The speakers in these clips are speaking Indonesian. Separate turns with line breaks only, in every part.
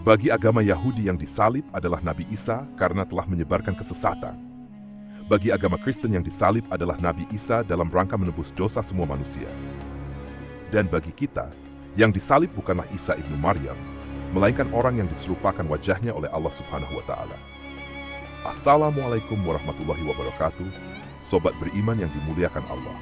Bagi agama Yahudi yang disalib adalah Nabi Isa karena telah menyebarkan kesesatan. Bagi agama Kristen yang disalib adalah Nabi Isa dalam rangka menebus dosa semua manusia. Dan bagi kita, yang disalib bukanlah Isa ibnu Maryam, melainkan orang yang diserupakan wajahnya oleh Allah Subhanahu wa Ta'ala. Assalamualaikum warahmatullahi wabarakatuh, sobat beriman yang dimuliakan Allah.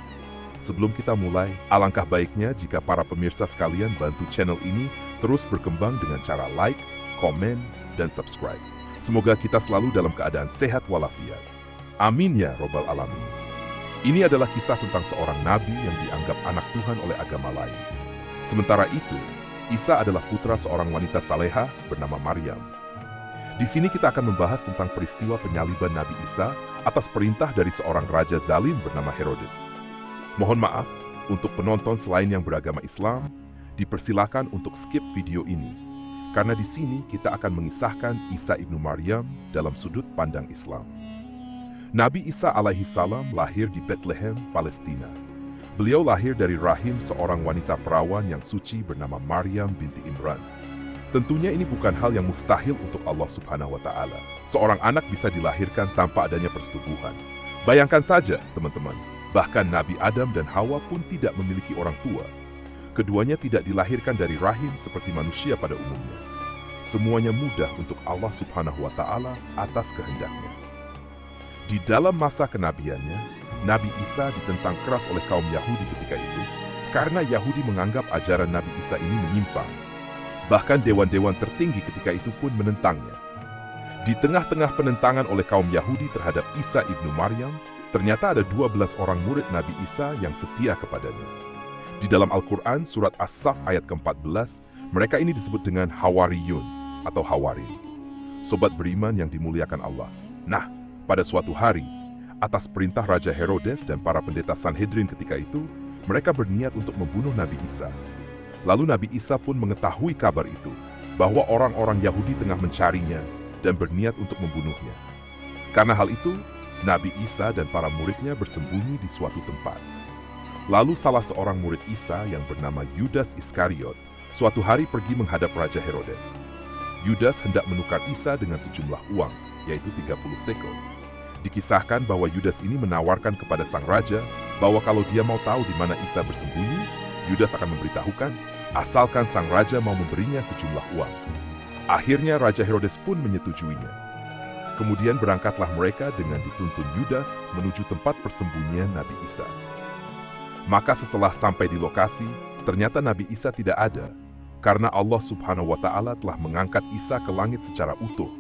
Sebelum kita mulai, alangkah baiknya jika para pemirsa sekalian bantu channel ini terus berkembang dengan cara like, komen, dan subscribe. Semoga kita selalu dalam keadaan sehat walafiat. Amin ya robbal alamin. Ini adalah kisah tentang seorang nabi yang dianggap anak Tuhan oleh agama lain. Sementara itu, Isa adalah putra seorang wanita salehah bernama Maryam. Di sini kita akan membahas tentang peristiwa penyaliban Nabi Isa atas perintah dari seorang raja zalim bernama Herodes. Mohon maaf, untuk penonton selain yang beragama Islam, dipersilakan untuk skip video ini. Karena di sini kita akan mengisahkan Isa ibnu Maryam dalam sudut pandang Islam. Nabi Isa alaihi salam lahir di Bethlehem, Palestina. Beliau lahir dari rahim seorang wanita perawan yang suci bernama Maryam binti Imran. Tentunya ini bukan hal yang mustahil untuk Allah Subhanahu wa Ta'ala. Seorang anak bisa dilahirkan tanpa adanya persetubuhan. Bayangkan saja, teman-teman, bahkan Nabi Adam dan Hawa pun tidak memiliki orang tua. Keduanya tidak dilahirkan dari rahim seperti manusia pada umumnya. Semuanya mudah untuk Allah Subhanahu wa Ta'ala atas kehendaknya. Di dalam masa kenabiannya, Nabi Isa ditentang keras oleh kaum Yahudi ketika itu karena Yahudi menganggap ajaran Nabi Isa ini menyimpang. Bahkan dewan-dewan tertinggi ketika itu pun menentangnya. Di tengah-tengah penentangan oleh kaum Yahudi terhadap Isa ibnu Maryam, ternyata ada 12 orang murid Nabi Isa yang setia kepadanya. Di dalam Al-Quran surat As-Saff ayat ke-14, mereka ini disebut dengan Hawariyun atau Hawari. Sobat beriman yang dimuliakan Allah. Nah, pada suatu hari, atas perintah Raja Herodes dan para pendeta Sanhedrin ketika itu, mereka berniat untuk membunuh Nabi Isa. Lalu Nabi Isa pun mengetahui kabar itu, bahwa orang-orang Yahudi tengah mencarinya dan berniat untuk membunuhnya. Karena hal itu, Nabi Isa dan para muridnya bersembunyi di suatu tempat. Lalu salah seorang murid Isa yang bernama Yudas Iskariot, suatu hari pergi menghadap Raja Herodes. Yudas hendak menukar Isa dengan sejumlah uang, yaitu 30 shekel. Dikisahkan bahwa Yudas ini menawarkan kepada sang raja bahwa kalau dia mau tahu di mana Isa bersembunyi, Yudas akan memberitahukan, asalkan sang raja mau memberinya sejumlah uang. Akhirnya Raja Herodes pun menyetujuinya. Kemudian berangkatlah mereka dengan dituntun Yudas menuju tempat persembunyian Nabi Isa. Maka setelah sampai di lokasi, ternyata Nabi Isa tidak ada, karena Allah Subhanahu wa Ta'ala telah mengangkat Isa ke langit secara utuh.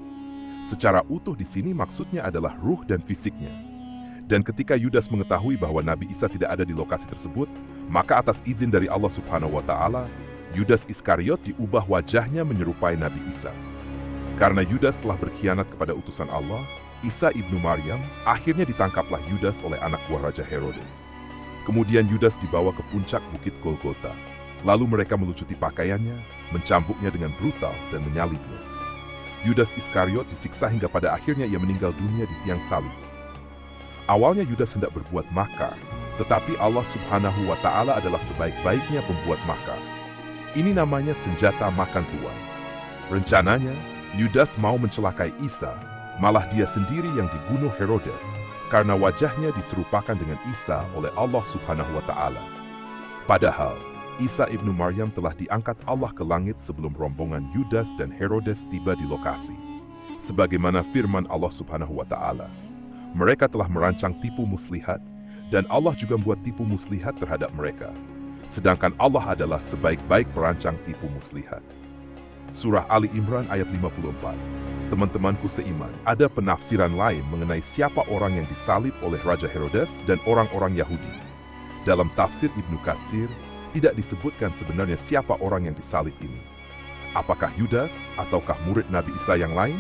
Secara utuh di sini maksudnya adalah ruh dan fisiknya. Dan ketika Yudas mengetahui bahwa Nabi Isa tidak ada di lokasi tersebut, maka atas izin dari Allah Subhanahu wa Ta'ala, Yudas Iskariot diubah wajahnya menyerupai Nabi Isa. Karena Yudas telah berkhianat kepada utusan Allah, Isa ibnu Maryam akhirnya ditangkaplah Yudas oleh anak buah Raja Herodes. Kemudian Yudas dibawa ke puncak bukit Golgota. Lalu mereka melucuti pakaiannya, mencambuknya dengan brutal dan menyalibnya. Yudas Iskariot disiksa hingga pada akhirnya ia meninggal dunia di tiang salib. Awalnya Yudas hendak berbuat makar, tetapi Allah Subhanahu wa Ta'ala adalah sebaik-baiknya pembuat makar. Ini namanya senjata makan tuan. Rencananya, Yudas mau mencelakai Isa, malah dia sendiri yang dibunuh Herodes, karena wajahnya diserupakan dengan Isa oleh Allah Subhanahu wa Ta'ala. Padahal, Isa ibnu Maryam telah diangkat Allah ke langit sebelum rombongan Yudas dan Herodes tiba di lokasi. Sebagaimana firman Allah Subhanahu wa Ta'ala, mereka telah merancang tipu muslihat, dan Allah juga membuat tipu muslihat terhadap mereka. Sedangkan Allah adalah sebaik-baik perancang tipu muslihat. Surah Ali Imran ayat 54. Teman-temanku seiman, ada penafsiran lain mengenai siapa orang yang disalib oleh Raja Herodes dan orang-orang Yahudi. Dalam tafsir Ibnu Katsir, tidak disebutkan sebenarnya siapa orang yang disalib ini. Apakah Yudas ataukah murid Nabi Isa yang lain?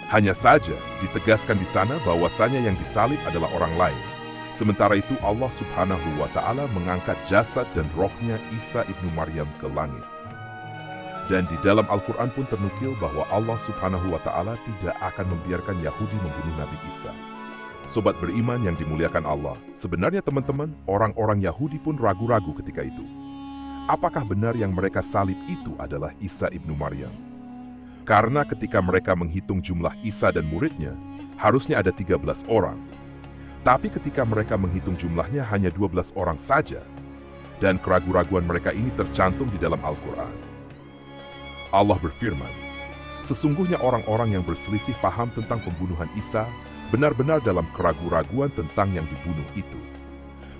Hanya saja ditegaskan di sana bahwasanya yang disalib adalah orang lain. Sementara itu Allah Subhanahu wa Ta'ala mengangkat jasad dan rohnya Isa ibnu Maryam ke langit. Dan di dalam Al-Quran pun ternukil bahwa Allah Subhanahu wa Ta'ala tidak akan membiarkan Yahudi membunuh Nabi Isa. Sobat beriman yang dimuliakan Allah, sebenarnya teman-teman, orang-orang Yahudi pun ragu-ragu ketika itu. Apakah benar yang mereka salib itu adalah Isa ibnu Maryam? Karena ketika mereka menghitung jumlah Isa dan muridnya, harusnya ada 13 orang. Tapi ketika mereka menghitung jumlahnya hanya 12 orang saja. Dan keraguan-raguan mereka ini tercantum di dalam Al-Quran. Allah berfirman, sesungguhnya orang-orang yang berselisih paham tentang pembunuhan Isa benar-benar dalam keraguan-raguan tentang yang dibunuh itu.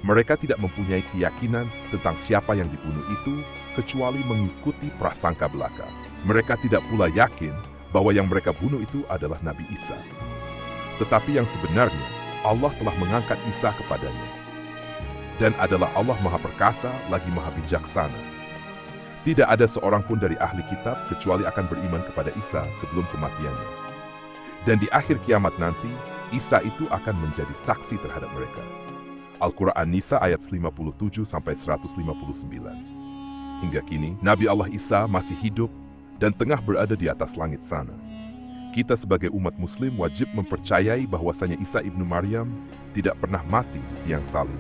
Mereka tidak mempunyai keyakinan tentang siapa yang dibunuh itu, kecuali mengikuti prasangka belaka. Mereka tidak pula yakin bahwa yang mereka bunuh itu adalah Nabi Isa. Tetapi yang sebenarnya, Allah telah mengangkat Isa kepadanya. Dan adalah Allah Maha Perkasa lagi Maha Bijaksana. Tidak ada seorang pun dari ahli kitab kecuali akan beriman kepada Isa sebelum kematiannya. Dan di akhir kiamat nanti, Isa itu akan menjadi saksi terhadap mereka. Al-Quran Nisa ayat 57-159. Hingga kini, Nabi Allah Isa masih hidup dan tengah berada di atas langit sana. Kita sebagai umat muslim wajib mempercayai bahwasanya Isa ibnu Maryam tidak pernah mati di tiang salib.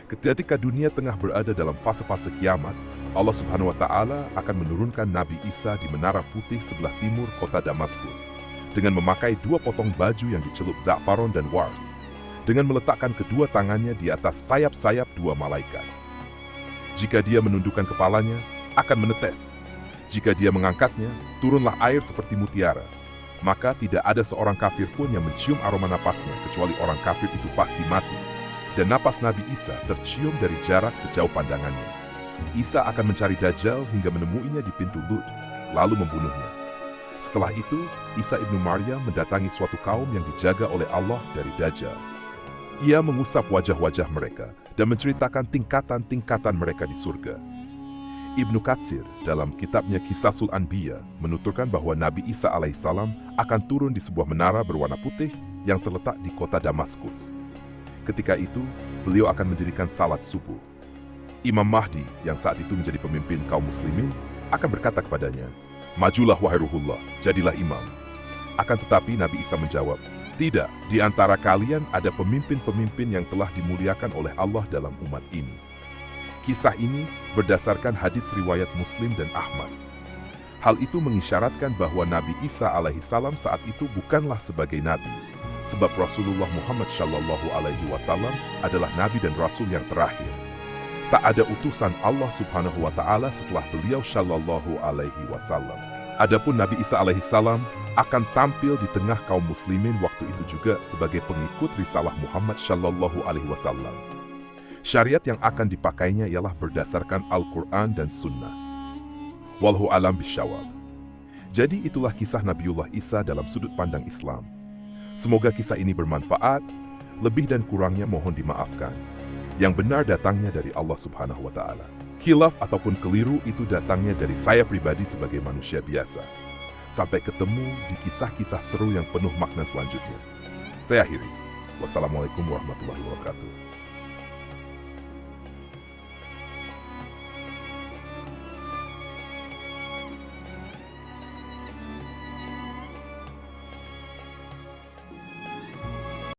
Ketika dunia tengah berada dalam fase-fase kiamat, Allah Subhanahu wa Ta'ala akan menurunkan Nabi Isa di menara putih sebelah timur kota Damaskus dengan memakai 2 potong baju yang dicelup za'faron dan wars, dengan meletakkan kedua tangannya di atas sayap-sayap 2 malaikat. Jika dia menundukkan kepalanya, akan menetes. Jika dia mengangkatnya, turunlah air seperti mutiara. Maka tidak ada seorang kafir pun yang mencium aroma napasnya, kecuali orang kafir itu pasti mati. Dan napas Nabi Isa tercium dari jarak sejauh pandangannya. Isa akan mencari Dajjal hingga menemuinya di pintu Lud, lalu membunuhnya. Setelah itu, Isa ibnu Maryam mendatangi suatu kaum yang dijaga oleh Allah dari Dajjal. Ia mengusap wajah-wajah mereka dan menceritakan tingkatan-tingkatan mereka di surga. Ibnu Katsir dalam kitabnya Qisasul Anbiya menuturkan bahwa Nabi Isa alaihissalam akan turun di sebuah menara berwarna putih yang terletak di kota Damaskus. Ketika itu, beliau akan mendirikan salat subuh. Imam Mahdi yang saat itu menjadi pemimpin kaum muslimin akan berkata kepadanya, "Majulah wahai Ruhullah, jadilah imam." Akan tetapi Nabi Isa menjawab, "Tidak, di antara kalian ada pemimpin-pemimpin yang telah dimuliakan oleh Allah dalam umat ini." Kisah ini berdasarkan hadis riwayat Muslim dan Ahmad. Hal itu mengisyaratkan bahwa Nabi Isa alaihissalam saat itu bukanlah sebagai nabi, sebab Rasulullah Muhammad Shallallahu Alaihi Wasallam adalah nabi dan rasul yang terakhir. Tak ada utusan Allah Subhanahu Wa Taala setelah beliau Shallallahu Alaihi Wasallam. Adapun Nabi Isa alaihissalam akan tampil di tengah kaum muslimin waktu itu juga sebagai pengikut risalah Muhammad Shallallahu Alaihi Wasallam. Syariat yang akan dipakainya ialah berdasarkan Al-Quran dan Sunnah. Wallahu alam bisyawab. Jadi itulah kisah Nabiullah Isa dalam sudut pandang Islam. Semoga kisah ini bermanfaat, lebih dan kurangnya mohon dimaafkan. Yang benar datangnya dari Allah Subhanahu wa Ta'ala. Khilaf ataupun keliru itu datangnya dari saya pribadi sebagai manusia biasa. Sampai ketemu di kisah-kisah seru yang penuh makna selanjutnya. Saya akhiri. Wassalamualaikum warahmatullahi wabarakatuh.